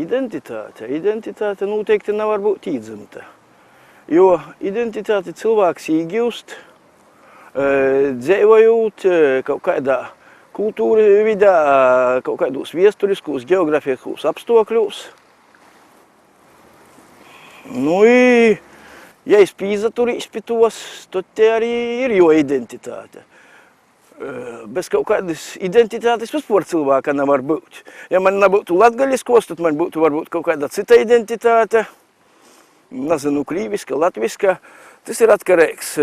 identitāte. Identitāte noteikti nevar būt īdzimta. Jo identitāti cilvēks īgūst, dzīvojot kaut kādā kultūra vidā, kaut kādos viesturiskos, geogrāfiskos apstākļos. Nu, ja es pīzaturīs pie tos, tad te arī ir jo identitāte. Bez kaut kādas identitātes vispār cilvēka nevar būt. Ja man nebūtu latgaļiskos, tad man būtu varbūt kaut kāda cita identitāte. Nezinu, krīviska, latviska. Tas ir atkarīgs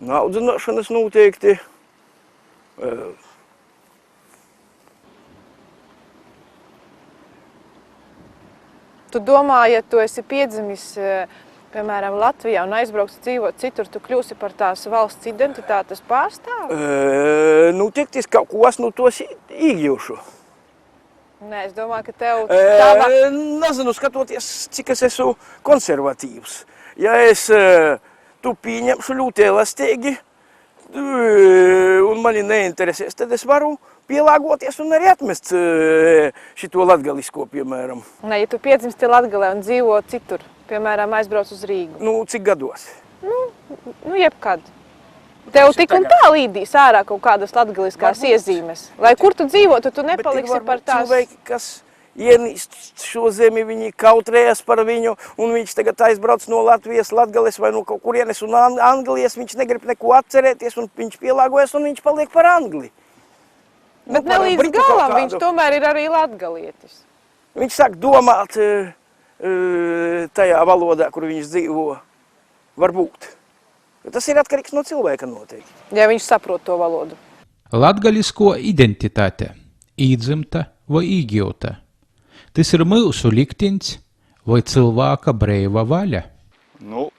no audzināšanas noteikti. Tu domā, ja tu esi piedzimis, piemēram, Latvijā un aizbrauks dzīvot citur, tu kļūsi par tās valsts identitātes pārstāvi? Noteikti es kaut ko esmu tos īgūšu. Nē, es domāju, ka tev tava... Nezinu, skatoties, cik es esmu konservatīvs. Ja es tu pieņemšu ļoti elastīgi un mani neinteresēs, tad es varu pielāgoties un arī atmest šito latgalisko, piemēram. Nē, ja tu piedzimsti Latgalē un dzīvo citur, piemēram, aizbrauc uz Rīgu. Nu, cik gados? Nu jebkad. Tev tik un tā līdīs ārā kaut kādas latgaliskās iezīmes. Lai kur tu dzīvotu, tu nepaliksi par tās... Cilvēki, kas ienīst šo zemi, viņi kautrējas par viņu, un viņš tagad aizbrauc no Latvijas, Latgales vai no kaut kurienes un Anglijas, viņš negrib neko atcerēties, un viņš pielāgojas, un viņš paliek par Angli. Bet ne līdz galam, viņš tomēr ir arī latgalietis. Viņš sāk domāt tajā valodā, kur viņš dzīvo, varbūt. Tas ir atkarīgs no cilvēka noteikti. Ja viņš saprot to valodu. Latgalisko identitāte – īdzimta vai īgūta? Tas ir mūsu likteņs vai cilvēka brīva vaļa? Nu,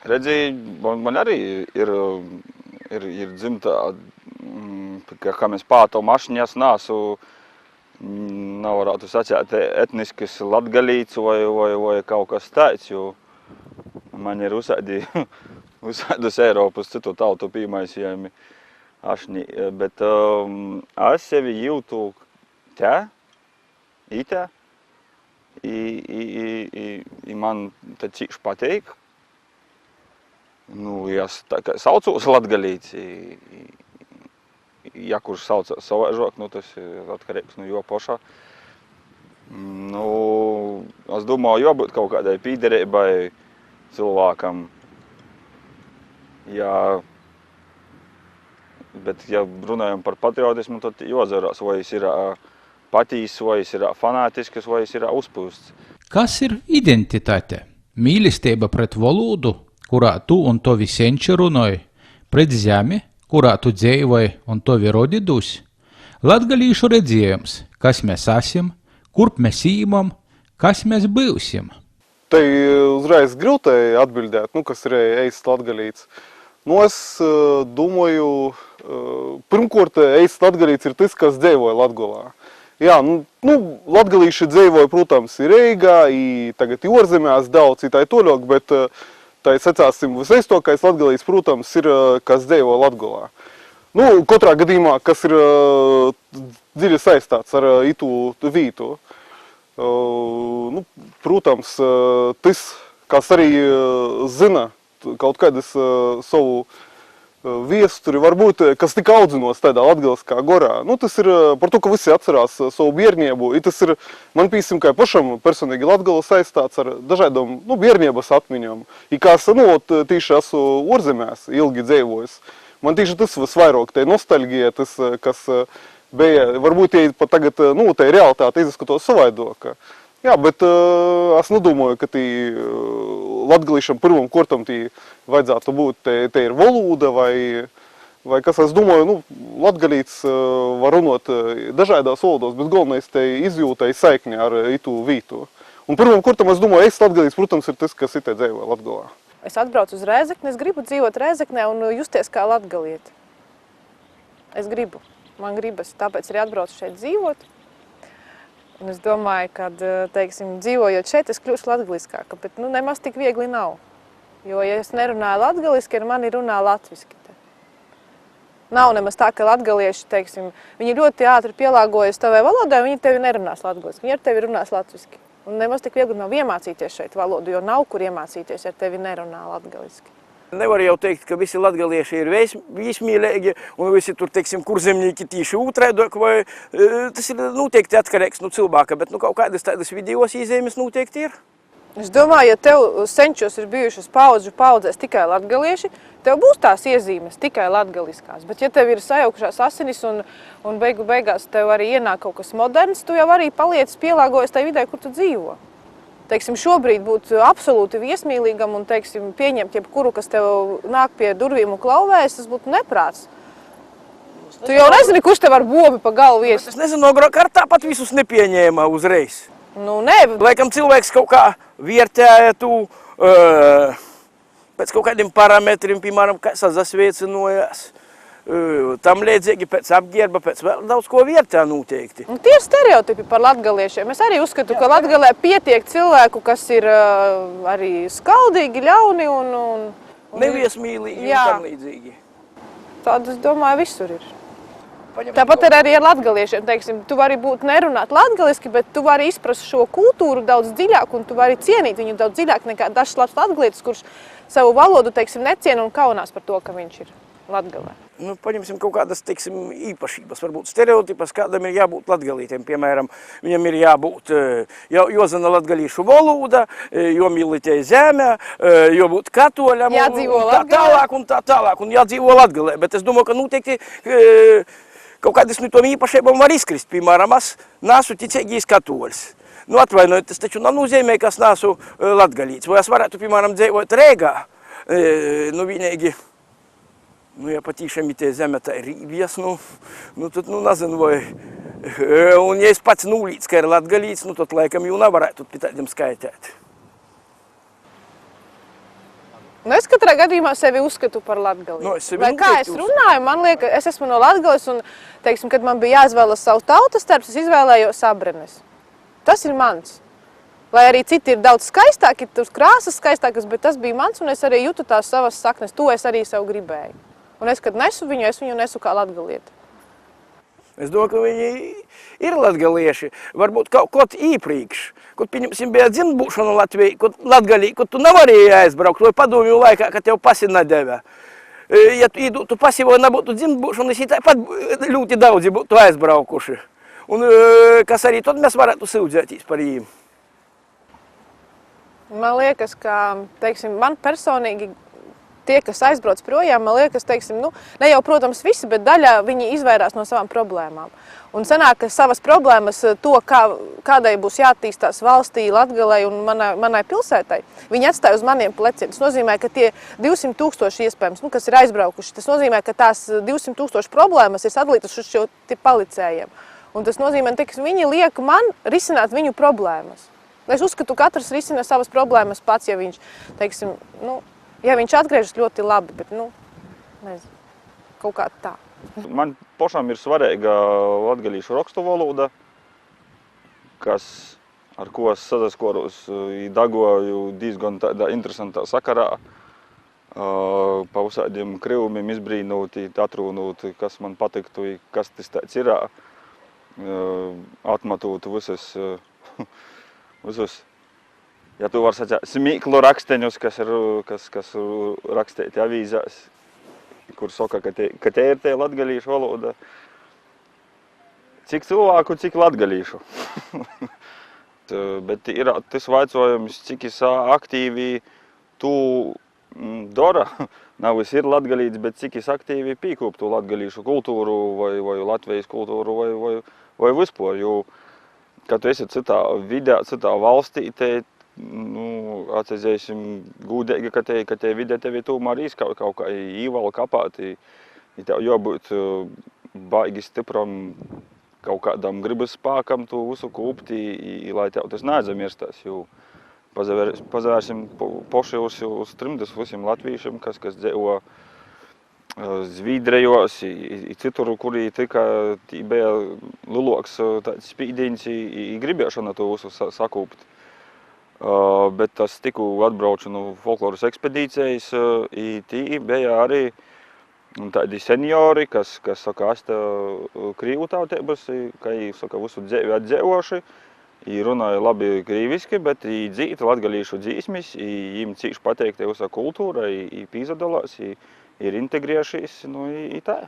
redzi, man arī ir dzimta, kā mēs pāto mašņās nāsu, nevarētu sacēt etniskas latgalīts vai kaut kas tāds, jo man ir uzsādas Eiropas citu tautu pīmaisījumi ašņi, bet es sevi jūtu te, itē, i man te cīkš pateik. Nu, ja saucos latgalīts, ja kurš saucās savaižok, nu tas ir atkarīgs no jo pošā. Nu, es domāju, jābūt kaut kādai pīderībai cilvēkam. Bet, ja runājam par patriotismu, tad jāatcerās, vai es ir patīs, vai es ir fanātisks, vai es ir uzpūsts. Kas ir identitāte? Mīlestība pret valodu, kurā tu un tovi senči runāji, pret zemi, kurā tu dzīvoji un tovi rodidūs? Latgalīšu redzējums, kas mēs esam, kurp mēs īmam, kas mēs būsim? Tai uzreiz grūti atbildēt, kas ir eists latgalīts. Nu, es domāju, pirmkārt, eists latgalīts ir tas, kas dzīvoja Latgolā. Jā, latgalīši dzīvoja, protams, ir Reigā, tagad Jorzemēs daudz, tā ir toļok, bet tā ir secāsim visaiztokais latgalīts, protams, ir, kas dzīvoja Latgolā. Nu, katrā gadījumā, kas ir dziļi saistāts ar itu vītu. Nu, protams, tas, kas arī zina kaut kādas savu viesturi, varbūt, kas tika audzinos tādā latgaliskā gorā. Nu, tas ir par to, ka visi atcerās savu bierniebu. I tas ir, man pīsim, kā pašam personīgi Latgala saistāts ar dažādām bierniebas atmiņām. I kā es, tīši esmu Orzemēs ilgi dzīvojis. Man tīši tas visvairāk, tai nostalģija, tas, kas bija, varbūt, ja pat tagad, tai realitāte izskatos savaidoka. Jā, bet es nedomāju, ka tī latgalīšam pirmam kortam tī vajadzētu būt, te ir valoda vai kas, es domāju, latgalīts var runāt dažādās valodos, bet galvenais te izjūtai saikni ar itu vītu. Un pirmam kortam, es domāju, latgalīts, protams, ir tas, kas itē dzīvo Latgalā. Es atbraucu uz Rēzekni, es gribu dzīvot Rēzeknē un justies kā latgalieti. Es gribu, man gribas, tāpēc arī atbraucu šeit dzīvot. Un es domāju, ka, teiksim, dzīvojot šeit, es kļūšu latgaliskāka, bet nemaz tik viegli nav. Jo, ja es nerunāju latgaliski, ar mani runā latviski. Nav nemaz tā, ka latgalieši, teiksim, viņi ļoti ātri pielāgojas tavai valodai, viņi tevi nerunās latgaliski, viņi ar tevi runās latviski. Un nemaz tik viegli nav iemācīties šeit valodu, jo nav kur iemācīties, ja tevi nerunā latgaliski. Nevar jau teikt, ka visi latgalieši ir vismīlīgi un visi tur, teiksim, kurzemnieki tīši otrādāk, vai tas ir noteikti atkarīgs no cilvēka, bet kaut kādas tādas vidējos izēmes noteikti ir. Es domāju, ja tev senčos ir bijušas paudzēs tikai latgalieši, tev būs tās iezīmes tikai latgaliskās. Bet ja tev ir sajaukušās asinis un beigās tev arī ienāk kaut kas moderns, tu jau arī paliec pielāgojies tai vidē, kur tu dzīvo. Teiksim, šobrīd būt absolūti viesmīlīgam un, teiksim, pieņemt jebkuru, kas tev nāk pie durvīm un klauvējas, tas būtu neprāts. Tu jau nezini, kurš tev ar bobi pa galvu ies. Es nezinu, agrāk ar tāpat visus nepieņēma uzreiz. Nu, nē. Laikam cilvēks kaut kā vērtēja tu pēc kaut kādiem parametriem, piemēram, kā sazasveicinojās. Tam līdzīgi pēc apģērba, pēc vēl daudz ko vērtē noteikti. Un tie ir stereotipi par latgaliešiem. Es arī uzskatu, ka Latgalē pietiek cilvēku, kas ir arī skaldīgi, ļauni un Neviesmīlīgi un Jā. tam līdzīgi. Tāda, es domāju, visur ir. Tāpat ir arī ar latgaliešiem, teiksim, tu vari būt nerunāt latgaliski, bet tu vari izprast šo kultūru daudz dziļāk un tu vari cienīt viņu daudz dziļāk nekā dažs labs latgalietis, kurš savu valodu, teiksim, neciena un kaunās par to, ka viņš ir Latgalē. Nu, paņemsim kaut kādas, teiksim, īpašības, varbūt stereotipas, kādam ir jābūt latgalītiem. Piemēram, viņam ir jābūt jozana latgalīšu valoda, jomīlītei zeme, jābūt katoļam, Jādzīvo un tā tālāk, un jādzīvo Latgalē. Bet es domāju, ka noteikti kaut kādas no tom īpašībām var izkrist. Piemēram, es neesmu ticīgīs katoļs. Nu, atvainojiet, tas taču nav nozīmē, ka es neesmu latgalīts. Vai es varētu, piemēram, dzīvot Rēgā, nu, vienīgi, nu, ja patīšām te zeme tā ir Rīvijas, tad, nezinu, vai, un ja es pats nulīts, ka ir latgalīts, tad laikam jau nevarētu pie tādiem skaitēt. Nu, es katrā gadījumā sevi uzskatu par latgalīti. Nu, es sevi Lai kā es noteikti runāju, man liekas, es esmu no Latgales un, teiksim, kad man bija jāizvēlas savu tautas starps, es izvēlējos Sabrenes. Tas ir mans. Lai arī citi ir daudz skaistāki, tur krāsas skaistākas, bet tas bija mans un es arī jūtu tās savas saknes. To es arī sev gribēju. Un es, kad nesu viņu, es viņu nesu kā latgalieti. Es domāju, ka viņi ir latgalieši. Varbūt kaut ko īpriekš, kad, pieņemsim, bija dzimtbūšana Latvijā, kad latgalī, kad tu nevarēji aizbraukt, vai padomju laikā, kad tev pasi nedēvē. Ja tu pasi vai nebūtu dzimtbūšana, es tāpat ļoti daudzi būtu aizbraukuši. Un kas arī tad mēs varētu sūdzēties par viņiem. Man liekas, ka, teiksim, man personīgi tie, kas aizbrauc projām, man liekas, teiksim, ne jau, protams, visi, bet daļā viņi izvairās no savām problēmām. Un sanāk, ka savas problēmas, to, kādai būs jāattīstās valstī, Latgalei un manai pilsētai, viņi atstāja uz maniem pleciem. Tas nozīmē, ka tie 200 000 iespējams, kas ir aizbraukuši, tas nozīmē, ka tās 200 000 problēmas ir sadalītas uz šo palicējiem. Un tas nozīmē, ka viņi liek man risināt viņu problēmas. Es uzskatu, ka katrs risina savas problēmas pats, ja viņš, teiksim, ja viņš atgriežas ļoti labi, bet, nezinu, kaut kā tā. Man pašam ir svarīga latgalīšu rakstu valoda, ar ko es sazaskoros Dagoju diezgan tādā interesantā sakarā. Pa visādiem krivumiem izbrīnoti, atrūnot, kas man patiktu, kas tas tāds ir, atmatot visus, ja tu var sacīt, smīklu raksteņus, kas rakstīti avīzēs, kur saka, ka te ir te latgalīšu valoda. Cik cilvēku, cik latgalīšu. Bet ir tas vaicojums, cik es aktīvi tu dara. Nav es ir latgalīts, bet cik es aktīvi pīkūptu latgalīšu kultūru vai Latvijas kultūru vai vispār. Jo, kad tu esi citā vidē, citā valstī, te atceļiesim gūdīgi, ka te vidē tevi tomēr kaut kā īvala kapāt. Tev jābūt baigi stipram kaut kādam gribas spēkam tu visu kūpt, lai tev tas neaizmirstās. Jo pazvērsim poši uz trimdas visiem latviešiem, kas dzīvo Zvīdrejos, citur, kurī tika bija lielāks tāds spīdiņš, gribēšana to visu sakūpt. Bet es tiku atbraucu no folkloras ekspedīcijas, tī bija arī Un tādi seniori, kas saka, asta krīvu tautības, ka saka, visu dzēvi atdzēvoši, runāja labi krīviski, bet dzīt latgalīšu dzīsmis, viņiem cīši pateikti visā kultūra, pīzadalās, ir integrējušies, nu, tā.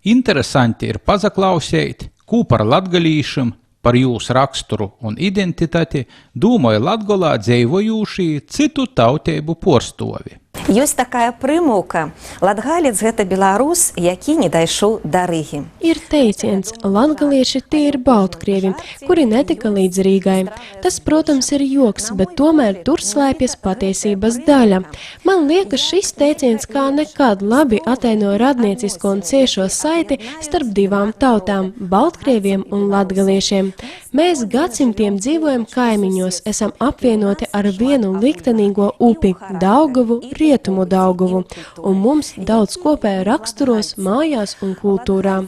Interesanti ir pazaklausēt, ko par latgalīšiem, par jūsu raksturu un identitāti domāja Latgolā dzeivojušī citu tautību porstovi. Ёсць такая прымаўка. Латгалец – гэта беларус, які не дайшоў да Рыгі. Ir teiciens, latgalieši tie ir baltkrievi, kuri netika līdz Rīgai. Tas, protams, ir joks, bet tomēr tur slēpjas patiesības daļa. Man liekas, šis teiciens kā nekad labi ataino radniecisko un ciešo saiti starp divām tautām – baltkrieviem un latgaliešiem. Mēs gadsimtiem dzīvojam kaimiņos, esam apvienoti ar vienu liktenīgo upi – Daugavu, Rietumu Daugavu, un mums daudz kopēja raksturos, mājās un kultūrā.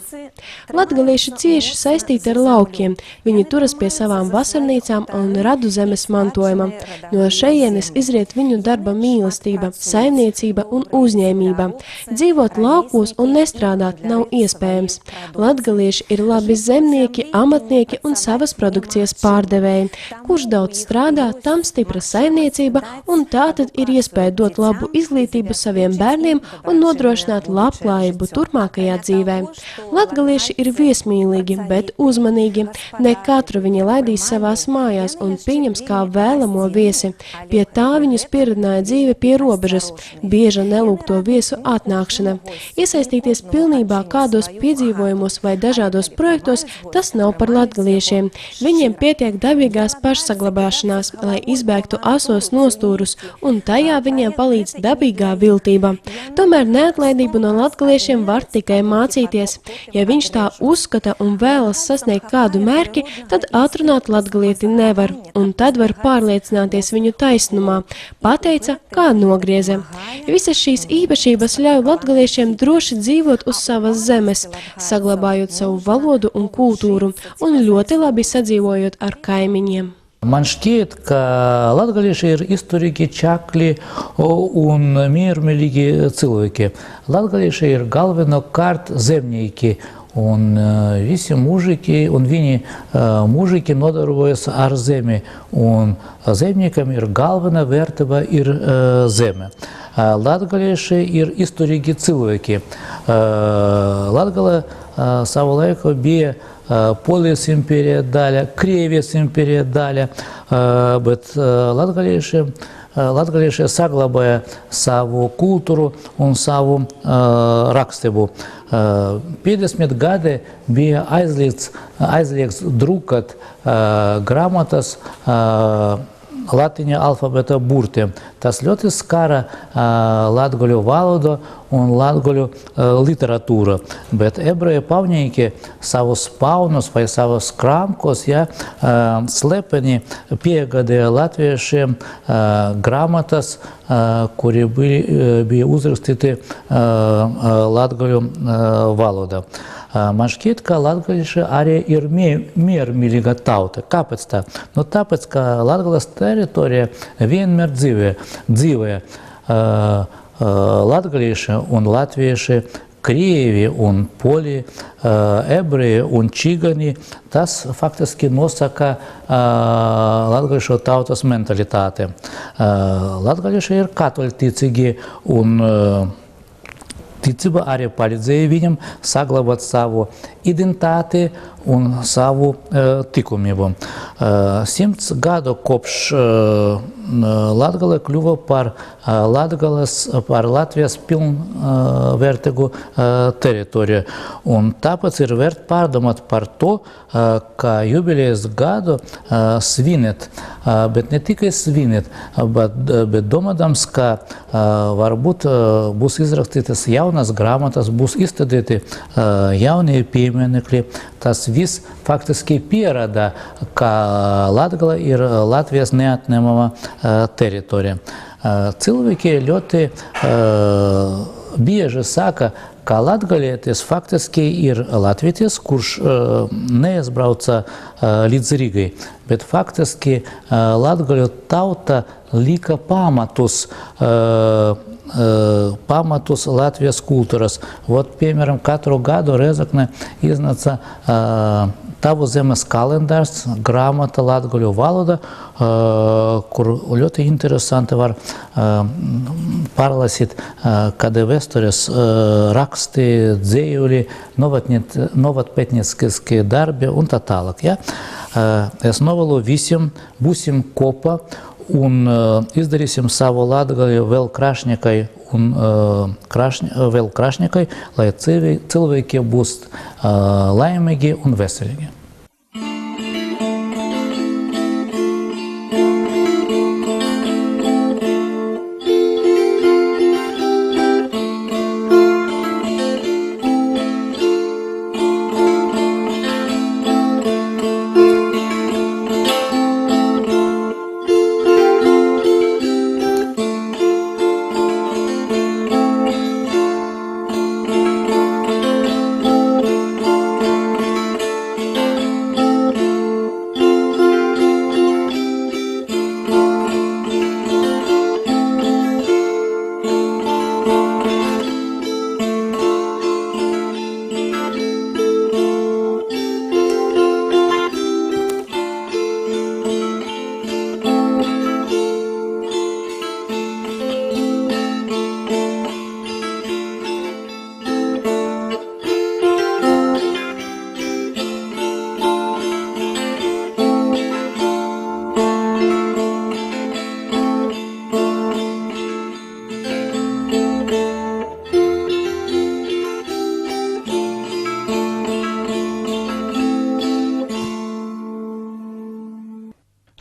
Latgalieši cieši saistīti ar laukiem, viņi turas pie savām vasarnīcām un radu zemes mantojuma. No šejienes izriet viņu darba mīlestība, saimniecība un uzņēmība. Dzīvot laukos un nestrādāt nav iespējams. Latgalieši ir labi zemnieki, amatnieki un savas produkcijas pārdevēji. Kurš daudz strādā, tam stipra saimniecība un tātad ir iespēja dot labu izglītību saviem bērniem un nodrošināt labklājību turpmākajā dzīvē. Latgalieši ir viesmīlīgi, bet uzmanīgi. Ne katru viņi laidīs savās mājās un pieņems kā vēlamo viesi. Pie tā viņus pieradināja dzīve pie robežas, bieža nelūgto viesu atnākšana. Iesaistīties pilnībā kādos piedzīvojumos vai dažādos projektos, tas nav par latgaliešiem. Viņiem pietiek dabīgās pašsaglabāšanās, lai izbēgtu asos nostūrus, un tajā viņiem palīdz dabīgā viltība. Tomēr neatlaidību no latgaliešiem var tikai mācīties. Ja viņš tā uzskata un vēlas sasniegt kādu mērķi, tad atrunāt latgalieti nevar, un tad var pārliecināties viņu taisnumā, pateica, kā nogrieze. Visas šīs īpašības ļauj latgaliešiem droši dzīvot uz savas zemes, saglabājot savu valodu un kultūru, un ļoti labi sadzīvojot ar kaimiņiem. Man šķiet, ka latgalieši ir izturīgi, čakli un miermīlīgi cilvēki. Latgalieši ir galvenokārt zemnieki, un visi mužiki, un viņi mužiki nodarbojas ar zemi, un zemniekam ir galvena vērtība ir zeme. Latgalieši ir izturīgi cilvēki. Latgala savu laiku bija Polijas imperija daļa, Krievijas imperija daļa, bet latgalieši saglabāja savu kultūru un savu rakstību. 50 gadi bija aizliegts drukāt grāmatas latiņa alfabēta burtiem. Tas ļoti skara latgaļu valodu un latgaļu literatūru, bet ebreju paunīgi savus paunus vai savus krāmkos slepeni piegādāja latviešiem grāmatas, kuri bija uzrakstīti latgaļu valodā. Man šķiet, ka latgalieši arī ir miermīlīga tauta. Kāpēc tā? Nu, tāpēc, ka Latgales teritorija vienmēr dzīvoja latgalieši un latvieši, krievi un poli, ebreji un čigani. Tas faktiski nosaka latgaliešu tautas mentalitāte. Latgalieši ir katoļticīgi un ticība arī palīdzēja viņam saglabāt savu identitāti un savu likumību. 100 gadu kopš Latgale kļuva par Latvijas pilnvērtīgu teritoriju. Un tāpēc ir vērt pārdomāt par to, ka jubilejas gadu svinēt, bet ne tikai svinēt, bet domādams, ka varbūt būs izrakstītas jaunas grāmatas, būs izstādīti jaunie pieminekļi. Tas viss faktiski pierāda, ka Latgale ir Latvijas neatņemama teritorija. Cilvēki ļoti bieži saka, ka latgalietis faktiski ir latvietis, kurš neaizbrauca līdz Rīgai, bet faktiski latgaļu tauta lika pamatus pamatus Latvijas kultūras. Vot, piemēram, katru gadu Rēzekne iznāca Tavu zemes kalendārs, grāmata latgaļu valoda, kur ļoti interesanti var pārlasīt kādi vēstures raksti, dzējuļi, novatpētnieciskie darbi un tā tālāk. Ja? Es novēlu visiem, būsim kopā un izdarīsim savu latgaļu vēl krašņakai un vēl krašņakai, lai cilvēki būs laimīgi un veselīgi.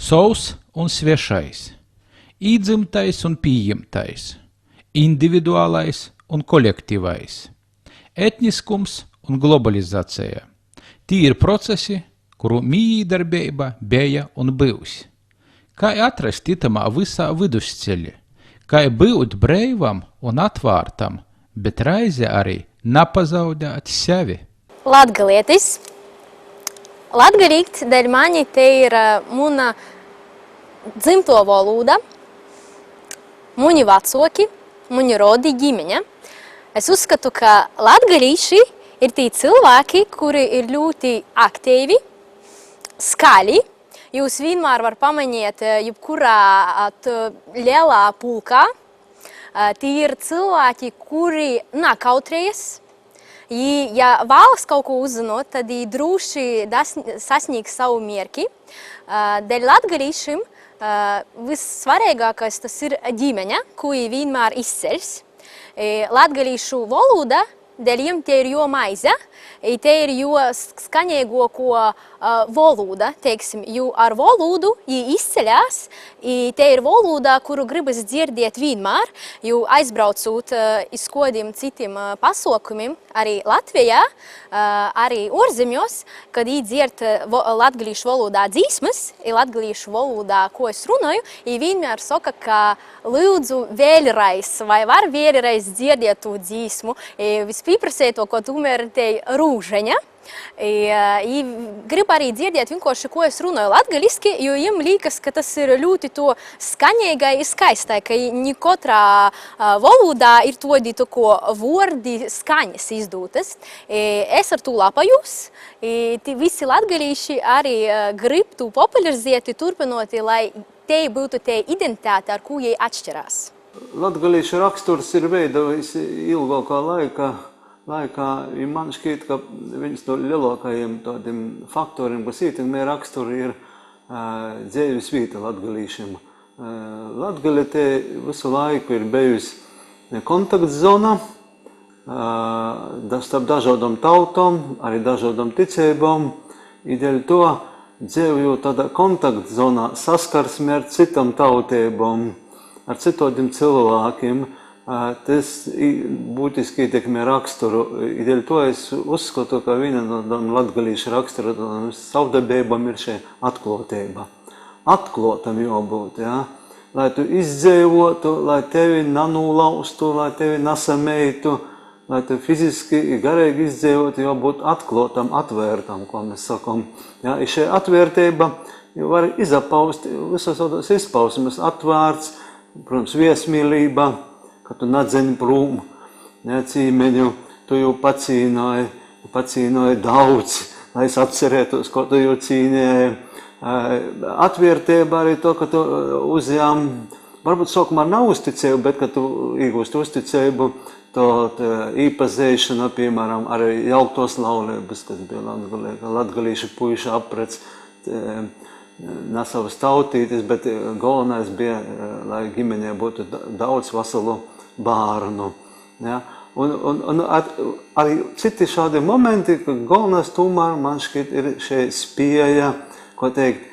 Savs un svešais, īdzimtais un pieņemtais, individuālais un kolektīvais, etniskums un globalizācija. Tī ir procesi, kuru mīdarbība bija un būs. Kā atrast itamā visā vidusceļi, kā būt breivam un atvārtam, bet reize arī napazaudēt sevi. Latgalietis. Latgalīgt dēļ mani te ir muna dzimto valoda, muni vacoki, muni rodi ģimeņa. Es uzskatu, ka latgalīši ir tī cilvēki, kuri ir ļoti aktīvi, skaļi. Jūs vienmēr var pamanīt, jebkurā lielā pulkā. Tī ir cilvēki, kuri nakautrējas. Ja vēlas kaut ko uzzinot, tad droši sasniegs savu mierki. Dēļ latgalīšiem vissvarīgākais tas ir ģimeņa, ko vienmēr izceļas. Latgalīšu valoda, dēļ jiem te ir jo maize, te ir jo skaņīgāko valoda, teiksim, jo ar valodu izceļās, te ir valoda, kuru gribas dzirdēt vienmēr, jo aizbraucot iz kodiem citiem pasaukumiem, arī Latvijā, arī ārzemjos, kad dzird latgalīšu valodā dzīsmas, latgalīšu valodā, ko es runāju, vienmēr saka, ka lūdzu vēlreiz, vai var vēlreiz dzirdēt to dzīsmu, vispīprasēt to, ko tomēr te rūžeņa. Grib arī dzirdēt vienkārši, ko es runāju latgaliski, jo jiem liekas, ka tas ir ļoti to skaņīgai un skaistai, ka ne katrā valodā ir todi ko vordi skaņas izdūtas. Es ar to lapajos. Visi latgalīši arī grib to popularizēt, turpinot, lai te būtu te identitāte, ar ko jie atšķirās. Latgalīšu raksturs ir veidojis ilgākā laikā, ja man šķiet, ka viens no lielākajiem tādiem faktoriem, kas ietekmē raksturu, ir dzīves vieta latgalīšiem. Latgali te visu laiku ir bijusi kontaktzona starp dažādām tautām, arī dažādām ticībām. Dēļ to dzīvojot tādā kontaktzonā saskarsmē ar citām tautībām, ar citādiem cilvēkiem. Tas būtiski ietekmē raksturu. Dēļ to es uzskatu, ka viena no latgalīšu raksturu savdabībām ir šī atklātība. Atklātam jābūt, ja? Lai tu izdzīvotu, lai tevi nanūlaustu, lai tevi nasameitu, lai tu fiziski garīgi izdzīvotu, jābūt atklātam, atvērtam, ko mēs sakam. Ja? Šī atvērtība var izapaust visos tādos izpausmes, atvērts, protams, viesmīlība, ka tu nadzeni prūm, ne, cīmeņu, tu jau pacīnoji daudz, lai es atcerētos, ko tu jau cīnēji. Atvērtība arī to, ka tu uzjām, varbūt sākumā nav uzticēju, bet, ka tu iegūst uzticējubu, to īpazēšana, piemēram, arī jauktos laulības, kas bija latgalīšu puiša aprec, nesavas tautītes, bet galvenais bija, lai ģimenē būtu daudz veselu bārnu. Ja? Un arī citi šādi momenti, ka galvenais tomēr man šķiet ir šeit spēja, ko teikt,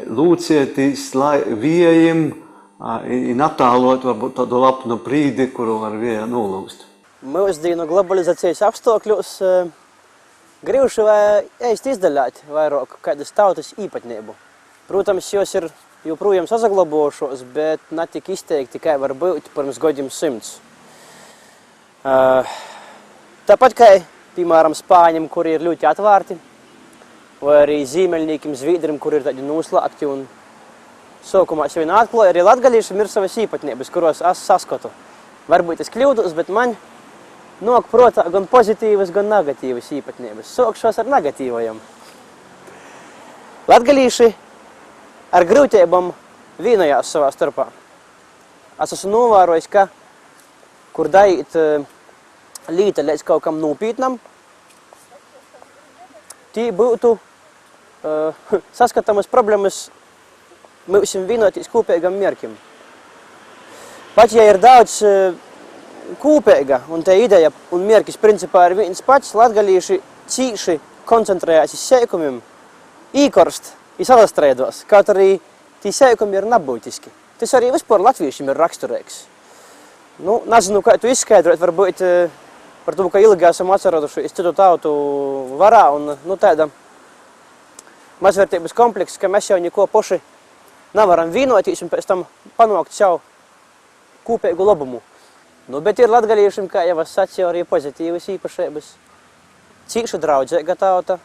lūcietīs, lai viejim, un attālot varbūt tādu lapnu brīdi, kuru var vieja nolūgst. Mūsdienu globalizācijas apstākļos gribšu ēst izdaļāt vairāk kādas tautas īpatnību. Protams, jos ir joprojām sazaglabojušos, bet ne tik izteikti, kā var būt pirms gadiem 100. Tāpat kā, piemēram, spāņiem, kuri ir ļoti atvērti, vai arī zīmeļniekiem, zvīdrim, kuri ir tādi noslēgti un sākumā sevi atklāja, arī latgalīšiem ir savas īpatnības, kuros es saskatu. Varbūt es kļūdos, bet man nāk protā gan pozitīvas, gan negatīvas īpatnības. Sākšos ar negatīvajiem. Latgalīši ar grūtībām vienojās savā starpā. Es esmu novērojis, ka, kur darīt līta līdz kaut kam nopietnam, tī būtu saskatāmas problēmas mums vienotīs kopīgam mērķim. Pat ja ir daudz kopīga, un tā ideja un mērķis principā ir viens pats, latgalīši cīši koncentrējās uz seikumiem, īkorst i salastrēdos, kaut arī tī seikumi ir nebūtiski. Tas arī vispār latviešiem ir raksturīgs. Nu, nezinu, kā tu izskaidrot, varbūt par to, ka ilgi esam atcerojušies citu tautu varā un tāda mazvērtības komplekss, ka mēs jau neko paši nevaram vienotīs un pēc tam panākt savu kopīgu labumu. Nu, bet ir latgalīšiem, kā jau es sacīju, arī pozitīvas īpašības. Cīši draudzīga tauta,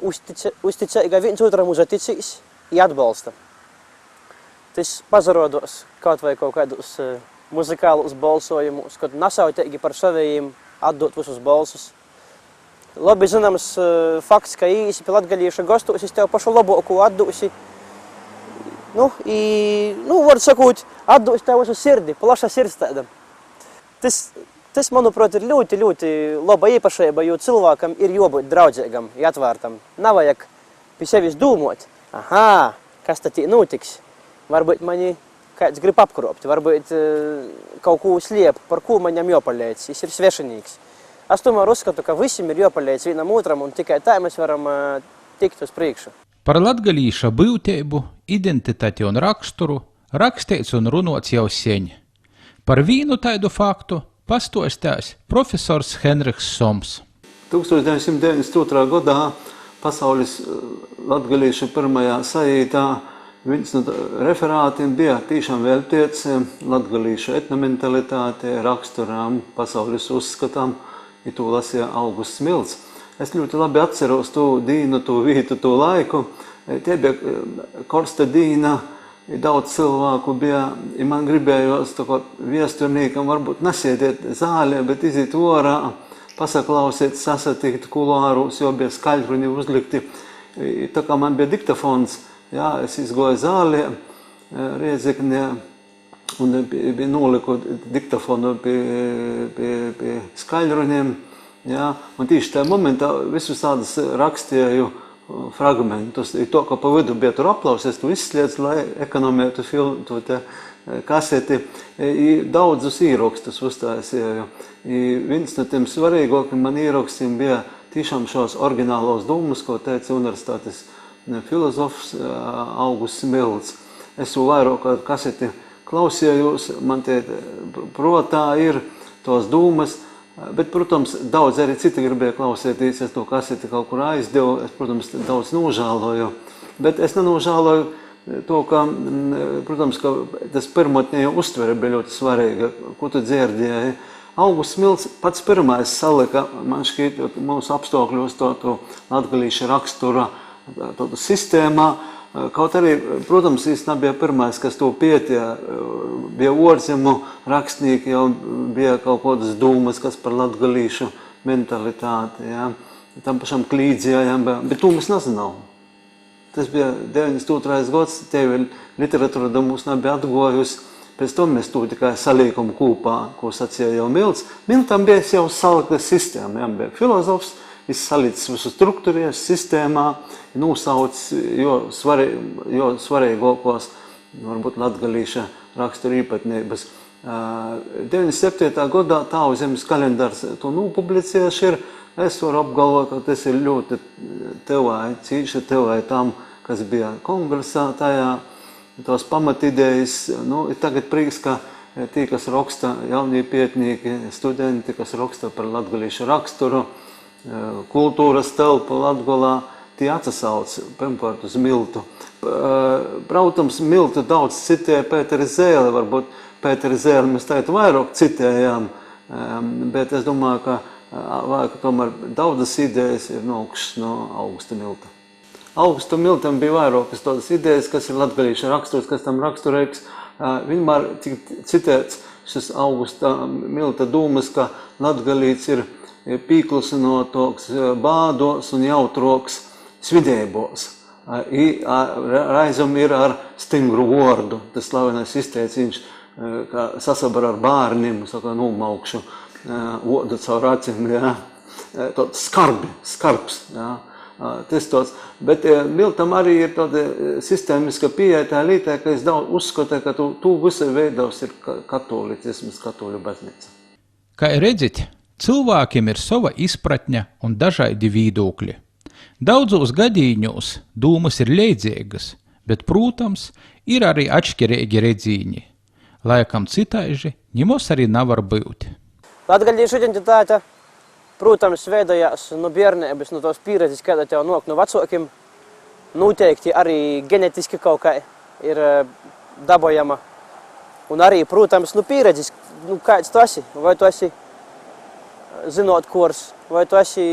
uzticīga viens otram uzaticīs i atbalsta. Tas pazarodos kaut vai kaut kādus muzikālus balsojumus, kad nesautīgi par savējiem atdot visus balsus. Labi zināms fakts, ka īsi pie latgalīša gastos, es tev pašu labāko atdosi. Var sakot, atdos tev visu sirdi, plaša sirds tāda. Tas, manuprāt, ir ļoti, ļoti laba īpašība, jo cilvēkam ir jābūt draudzīgam, atvērtam. Nav vajag pie sevis domāt, kas tad notiks. Varbūt mani kāds grib apkropt, varbūt kaut ko sliep, par ko maņam jāpaliec, es ir svešinīgs. Es tomēr uzskatu, ka visiem ir jāpaliec vienam otram, un tikai tā mēs varam tikt uz priekšu. Par latgalīša byutību, identitāti un raksturu rakstīts un runots jau seņ. Par vīnu taidu faktu pastuostās profesors Henriks Soms. 1992. gadā pasaules latgalīša pirmajā sajītā viens no referātiem bija tiešām veltīts latgalīša etnomentalitātei, raksturām, pasaules uzskatām, i to lasīja Augusts Milts. Es ļoti labi atceros to dīnu, to vītu, to laiku. Tie bija korsta dīna, daudz cilvēku bija, man gribējos viesturnīkam varbūt nesēdiet zālē, bet iziet orā, pasaklausīt, sasatikt kulārus, jo bija skaļruni uzlikti. Tā kā man bija diktafons, es izgoju zālē, Riedzeknē, un bija noliku diktafonu pie skaļruniem. Un tieši tajā momentā visus tādas rakstīju fragmentus. To, ka pa vidu bija tur aplausies, tu izsliedz, lai ekonomētu filmu, to te kaseti. Daudzus īrakstus uztaisīju. Viens no tiem svarīgākiem man īrakstiem bija tiešām šos oriģinālos domas, ko teica universitātes filozofs Augusts Milts. Es vairāk kaseti klausījos, man te protā ir tos domas, bet, protams, daudz arī citi gribēja klausēties, es to kaseti kaut kur aizdevu, es, protams, daudz nožāloju. Bet es nenožāloju to, ka, protams, ka tas pirmotnējo uztvere bija ļoti svarīga, ko tu dzirdēji. Augusts Milts pats pirmais salika, man šķiet, mūsu apstākļos to latgalīša rakstura sistēmā, Kaut arī, protams, īsti nebija pirmais, kas to pietie, bija ārzemu rakstnieki, jau bija kaut kādas dūmas, kas par latgalīšu mentalitāti, ja. Tam pašam klīdzījām, bet to mēs nezinām. Tas bija 92. gads, tevi literatūra mums nebija atgojusi, pēc tam mēs to tikai salīkam kūpā, ko sacīja jau Milts. Miltam bija jau salikta sistēma, ja, bija filozofs, viņš salīdz visu struktūrijas sistēmā, nosauc jo svarīgākos, varbūt latgalīša rakstura īpatnības. 97. gadā Tauzemes kalendārs to nopublicējuši ir. Es varu apgalvot, ka tas ir ļoti cīši tevai tam, kas bija kongresā tajā, tos pamatidejas. Ir tagad prieks, ka tie, kas raksta, jaunie pētnieki, studenti, kas raksta par latgalīšu raksturu, kultūras telpu Latgolā, tie atsasauc pirmkārt uz Miltu. Protams, Miltu daudz citēja Pēteri Zēli, varbūt Pēteri Zēli mēs tagad vairāk citējām, bet es domāju, ka tomēr daudzas idejas ir nākušas no Augusta Milta. Augusta Miltam bija vairākas tādas idejas, kas ir latgalīša raksturs, kas tam raksturīgs. Vienmēr citēts šis Augusta Milta dūmas, ka latgalīts ir pīklusinotoks bādos un jautroks svidējumos. Raizam ir ar stingru vārdu. Tas slavenais izteiciens, ka sasabar ar bārnim, saka, nomaukšu vodu caur acīm, ja. Tāds skarbs, ja. Tas tāds. Bet Miltam arī ir tāda sistēmiska pieeja tā lītē, ka es daudz uzskatu, ka tu visu veidos ir katolicisms, katoļu baznīca. Kā redzat, cilvēkiem ir sava izpratņa un dažādi viedokļi. Daudzos gadījumos dūmas ir līdzīgas, bet, protams, ir arī atšķirīgi redzīņi. Laikam citaiži ņemos arī nevar būt. Latgalīšu identitāte, protams, veidojās no bērnības, no tos pieredzes, kāda tev nāk no vecākiem. Noteikti arī genetiski kaut kā ir dabojama. Un arī, protams, no pieredzes, kāds tu esi. Vai tu esi zinotkārs, vai tu esi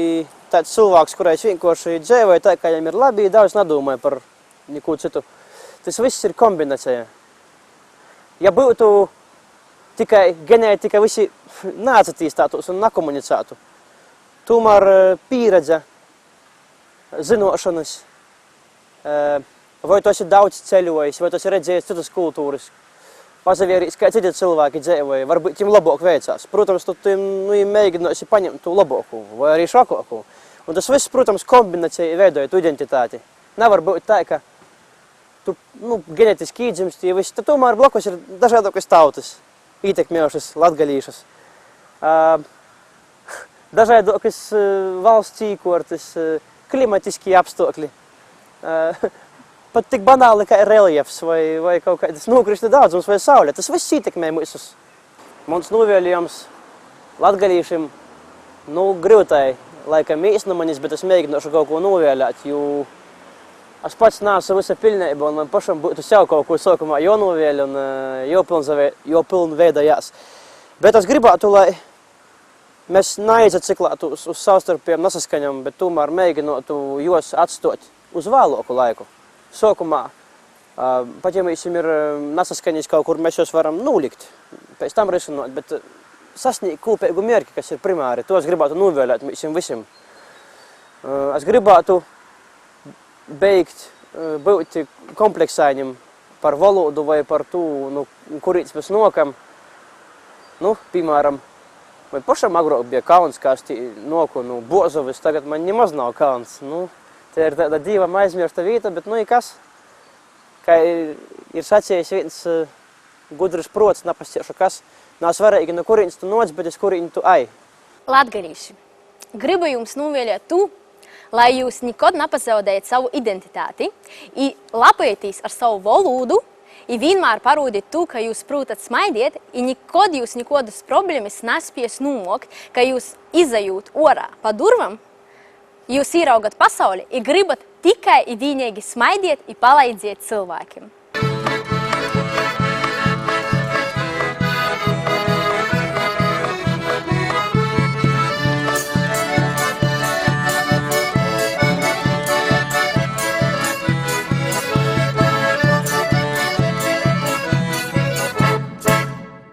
tāds cilvēks, kurais vienkārši dzīvoja tā, ka viņam ir labi, daudz nedomāja par neko citu. Tas viss ir kombinācija. Ja būtu tikai genētika visi neatsatīstātos un nekomunicētu. Tomēr pieredze, zinošanas, vai tu esi daudz ceļojis, vai tu esi redzējis citas kultūras, pazavierījis, kā citi cilvēki dzīvoja, varbūt viņam labāk veicās. Protams, tu mēģināsi paņemt to labāko vai arī šokāko. Un tas viss, protams, kombinācija veidoja tu identitāti. Nevar būt tā, ka tu genetiski iedzimsti, ja viss, tad tomēr blakus ir dažādākas tautas. Ietekmējušas latgalīšas. Dažādākas valsts īkortas, klimatiskie apstākļi. Pat tik banāli kā reliefs vai kaut kādas nokrišņu daudzums vai saule. Tas viss ietekmē mūsus. Mans novēlījums latgalīšiem, grūtai laikam īstenomanis, bet es mēģināšu kaut ko novēlēt, jo es pats neesmu visa pilnība, un man pašam būtu sev kaut ko sākumā jānovēl un jāpilnveidojās. Bet es gribētu, lai mēs neaizaciklētos uz savstarpējām nesaskaņām, bet tomēr mēģinātu jos atstāt uz vēlāku laiku. Sākumā, pat ja mēs ir nesaskaņas kaut kur, mēs jos varam nolikt, pēc tam risināt, bet sasniegt kopīgu mērķi, kas ir primāri, to es gribētu novēlēt visiem. Es gribētu beigt būt kompleksāņiem par valodu vai par to, kurīts mēs nokam. Piemēram, man pašam agrāk bija kauns, kā es noku no Bozovis, tagad man nemaz nav kauns. Te ir tāda diva aizmirsta vieta, bet kas? Kā ir sacījis viens gudrs prots, nepastiešu kas, nav svarīgi, no kurīņas tu noc, bet es kurīņu tu ai. Latgalīši, gribu jums novēlēt tu, lai jūs nekad nepazaudējat savu identitāti, i lapētīs ar savu valodu, i vienmēr parūdīt to, ka jūs prūtat smaidiet, i nekad jūs nekodas problēmas nespējas nomokt, ka jūs izajūt orā pa durvam, jūs īraugat pasauli i gribat tikai i vienīgi smaidiet i palaidziet cilvēkiem.